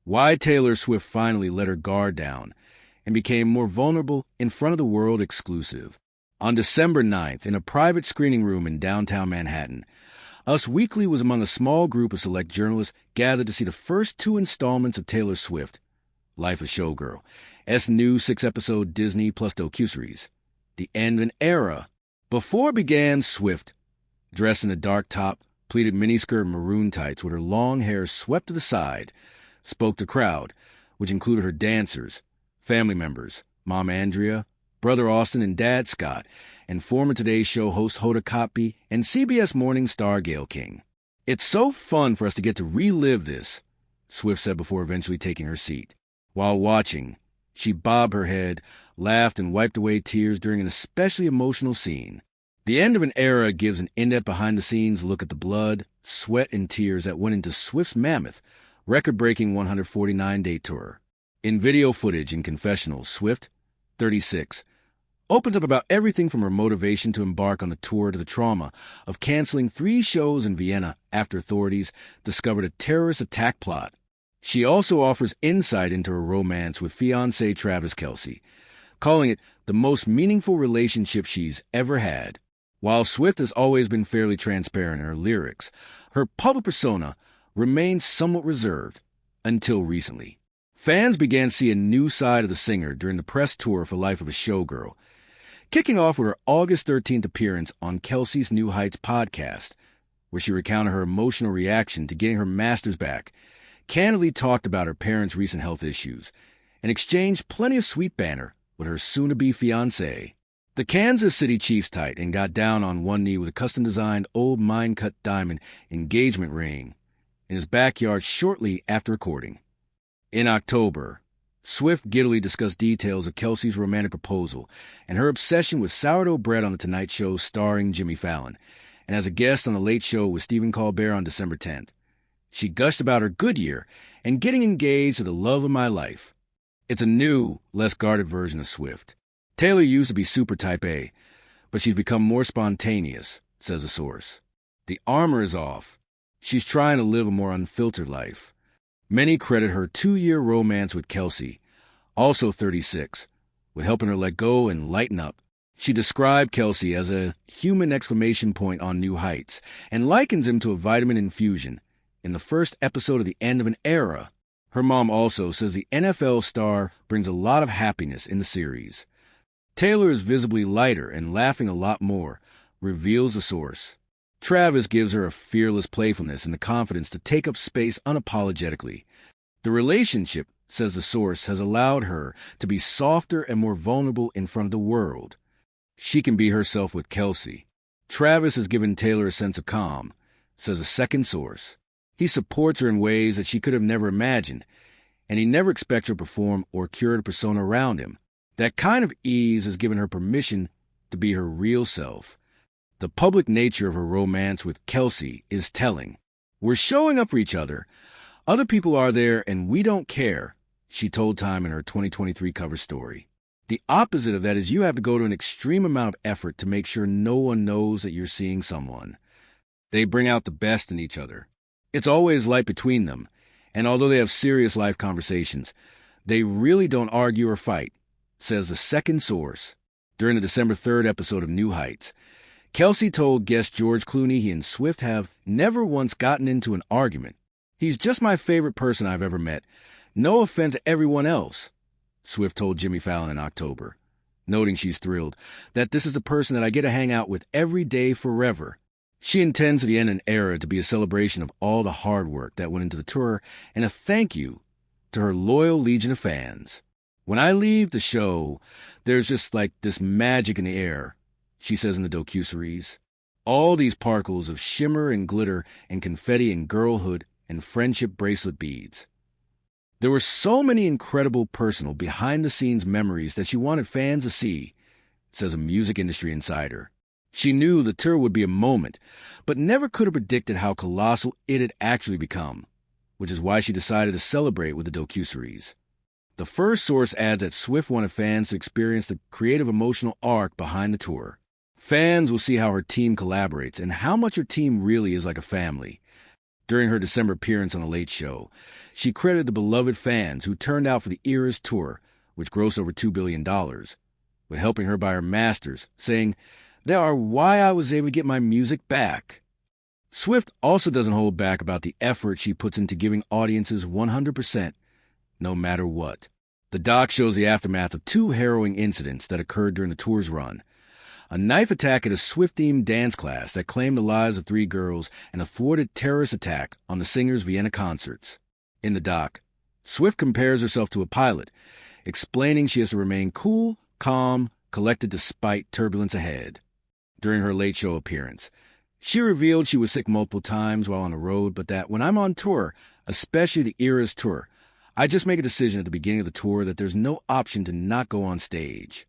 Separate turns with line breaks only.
Why Taylor Swift finally let her guard down and became more vulnerable in front of the world exclusive. On December 9th, in a private screening room in downtown Manhattan, Us Weekly was among a small group of select journalists gathered to see the first 2 installments of Taylor Swift, Life of Showgirl, new 6-episode Disney Plus docuseries, The End of an Era. Before began, Swift, dressed in a dark top, pleated miniskirt and maroon tights with her long hair swept to the side, spoke to the crowd, which included her dancers, family members, Mom Andrea, Brother Austin, and Dad Scott, and former Today Show host Hoda Kotb and CBS Morning star Gayle King. "It's so fun for us to get to relive this," Swift said before eventually taking her seat. While watching, she bobbed her head, laughed, and wiped away tears during an especially emotional scene. The End of an Era gives an in-depth behind-the-scenes look at the blood, sweat, and tears that went into Swift's mammoth, record-breaking 149-day tour. In video footage and confessionals, Swift, 36, opens up about everything from her motivation to embark on the tour to the trauma of canceling 3 shows in Vienna after authorities discovered a terrorist attack plot. She also offers insight into her romance with fiancé Travis Kelce, calling it the most meaningful relationship she's ever had. While Swift has always been fairly transparent in her lyrics, her public persona remains somewhat reserved until recently. Fans began to see a new side of the singer during the press tour for Life of a Showgirl, kicking off with her August 13th appearance on Kelce's New Heights podcast, where she recounted her emotional reaction to getting her master's back, candidly talked about her parents' recent health issues, and exchanged plenty of sweet banter with her soon-to-be fiancé. The Kansas City Chiefs tight and got down on one knee with a custom-designed old mine-cut diamond engagement ring in his backyard shortly after recording. In October, Swift giddily discussed details of Kelce's romantic proposal and her obsession with sourdough bread on The Tonight Show starring Jimmy Fallon, and as a guest on The Late Show with Stephen Colbert on December 10th. She gushed about her good year and getting engaged to the love of my life. It's a new, less guarded version of Swift. Taylor used to be super type A, but she's become more spontaneous, says a source. The armor is off. She's trying to live a more unfiltered life. Many credit her 2-year romance with Kelce, also 36, with helping her let go and lighten up. She described Kelce as a human exclamation point on New Heights and likens him to a vitamin infusion in the first episode of The End of an Era. Her mom also says the NFL star brings a lot of happiness in the series. Taylor is visibly lighter and laughing a lot more, reveals the source. Travis gives her a fearless playfulness and the confidence to take up space unapologetically. The relationship, says the source, has allowed her to be softer and more vulnerable in front of the world. She can be herself with Kelce. Travis has given Taylor a sense of calm, says a second source. He supports her in ways that she could have never imagined, and he never expects her to perform or curate a persona around him. That kind of ease has given her permission to be her real self. The public nature of her romance with Kelce is telling. "We're showing up for each other. Other people are there, and we don't care," she told Time in her 2023 cover story. The opposite of that is you have to go to an extreme amount of effort to make sure no one knows that you're seeing someone. They bring out the best in each other. It's always light between them, and although they have serious life conversations, they really don't argue or fight, says the second source. During the December 3rd episode of New Heights, Kelce told guest George Clooney he and Swift have never once gotten into an argument. "He's just my favorite person I've ever met. No offense to everyone else," Swift told Jimmy Fallon in October, noting she's thrilled that this is the person that I get to hang out with every day forever. She intends The End of an Era to be a celebration of all the hard work that went into the tour and a thank you to her loyal legion of fans. "When I leave the show, there's just like this magic in the air," she says in the docuseries. All these particles of shimmer and glitter and confetti and girlhood and friendship bracelet beads. There were so many incredible personal behind-the-scenes memories that she wanted fans to see, says a music industry insider. She knew the tour would be a moment, but never could have predicted how colossal it had actually become, which is why she decided to celebrate with the docuseries. The first source adds that Swift wanted fans to experience the creative emotional arc behind the tour. Fans will see how her team collaborates and how much her team really is like a family. During her December appearance on The Late Show, she credited the beloved fans who turned out for the Eras tour, which grossed over $2 billion, with helping her buy her masters, saying, "They are why I was able to get my music back." Swift also doesn't hold back about the effort she puts into giving audiences 100%, no matter what. The doc shows the aftermath of two harrowing incidents that occurred during the tour's run. A knife attack at a Swift-themed dance class that claimed the lives of 3 girls and a thwarted terrorist attack on the singer's Vienna concerts. In the doc, Swift compares herself to a pilot, explaining she has to remain cool, calm, collected despite turbulence ahead. During her Late Show appearance, she revealed she was sick multiple times while on the road, but that when I'm on tour, especially the Eras tour, I just make a decision at the beginning of the tour that there's no option to not go on stage.